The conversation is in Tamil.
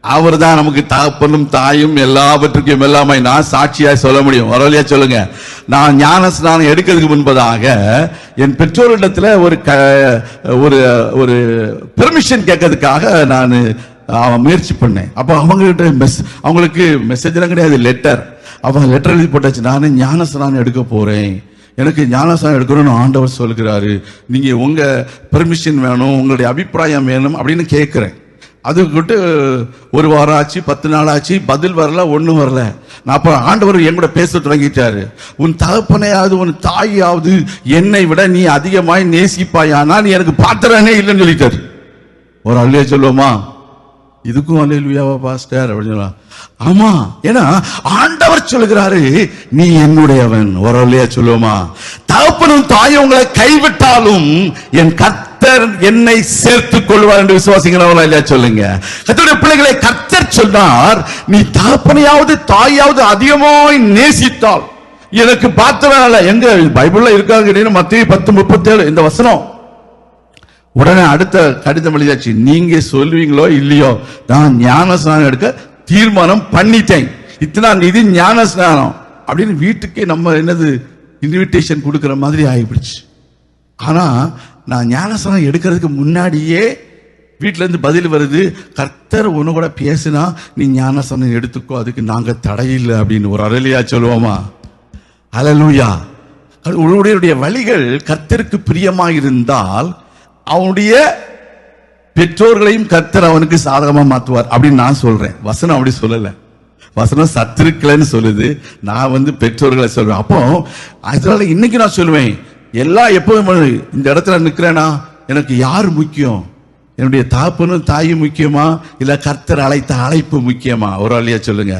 அவர் தான் நமக்கு தகப்பனும் தாயும் எல்லாவற்றுக்கும் எல்லாமே நான் சாட்சியா சொல்ல முடியும். வரலையா சொல்லுங்க. நான் ஞான ஸ்நானம் எடுக்கிறதுக்கு முன்பதாக என் பெற்றோரிடத்துல ஒரு ஒரு பெர்மிஷன் கேட்கறதுக்காக நான் முயற்சி பண்ணேன். அப்ப அவங்களுக்கு மெசேஜ்லாம் கிடையாது, லெட்டர். அவங்க லெட்டர் எழுதி போட்டாச்சு, நான் ஞான ஸ்நானம் எடுக்க போறேன், எனக்கு ஞானஸ்நானம் எடுக்கணும்னு ஆண்டவர் சொல்கிறாரு, நீங்க உங்க பெர்மிஷன் வேணும், உங்களுடைய அபிப்பிராயம் வேணும் அப்படின்னு கேட்கிறேன். அதுக்கிட்ட ஒரு வாரம் ஆச்சு, 10 நாள் ஆச்சு, பதில் வரல, ஒண்ணும் வரல. நான் அப்ப ஆண்டவர் என் கூட பேச தொடங்கிட்டாரு. உன் தகப்பனையாவது உன் தாயாவது என்னை விட நீ அதிகமாய் நேசிப்பாயானா நீ எனக்கு பாத்திரனே இல்லைன்னு சொல்லிட்டாரு. ஒரு அல்லையா சொல்லுவோமா? இதுக்கும் அல்லேலூயாவா பாஸ்டர் அப்படின்னு சொல்லலாம். ஆமா, ஏன்னா ஆண்டவர் சொல்லுகிறாரு நீ என்னுடையவன். ஒரு அல்லையா சொல்லுவோமா? தகப்பனும் தாயும் உங்களை கைவிட்டாலும் என் கர்த்தர் என்னை சேர்த்துக் கொள்வார் என்று விசுவாசிக்கிறவங்களா இல்லையா சொல்லுங்க. கர்த்தருடைய பிள்ளைகளை கர்த்தர் சொன்னார், நீ தகப்பனையாவது தாயாவது அதிகமாய் நேசித்தால் எனக்கு பாத்திரம் இல்ல. எங்க பைபிள்ல இருக்காங்க? மத்தேயு 10:37 இந்த வசனம். உடனே அடுத்த கடிதம் எழுதியாச்சு, நீங்க சொல்வீங்களோ இல்லையோ நான் ஞான ஸ்நானம் எடுக்க தீர்மானம் பண்ணிட்டேன். இது ஞான ஸ்நானம் அப்படின்னு வீட்டுக்கே நம்ம என்னது இன்விடேஷன் கொடுக்கிற மாதிரி ஆகிடுச்சு. ஆனா நான் ஞான ஸ்நானம் எடுக்கிறதுக்கு முன்னாடியே வீட்டுல இருந்து பதில் வருது, கர்த்தர் ஒண்ணு கூட பேசினா நீ ஞான ஸ்நானம் எடுத்துக்கோ, அதுக்கு நாங்க தடையில்லை அப்படின்னு. ஒரு அருளியா சொல்லுவோமா? அல்லேலூயா. உங்களுடைய வழிகள் கர்த்தருக்கு பிரியமா இருந்தால் அவனுடைய பெற்றோர்களையும் கர்த்தர் அவனுக்கு சாதகமா மாத்துவார் அப்படின்னு நான் சொல்றேன். வசனம் அப்படி சொல்லல, வசனம் சத்துருக்களைன்னு சொல்லுது, நான் பெற்றோர்களை சொல்றேன். அப்போ அதனால இன்னைக்கு நான் சொல்லுவேன், எல்லாம் எப்பவும் இந்த இடத்துல நிக்கிறேனா எனக்கு யார் முக்கியம்? என்னுடைய தகப்பனும் தாயும் முக்கியமா, இல்ல கர்த்தர் அழைத்த அழைப்பு முக்கியமா? ஒரு வழியா சொல்லுங்க.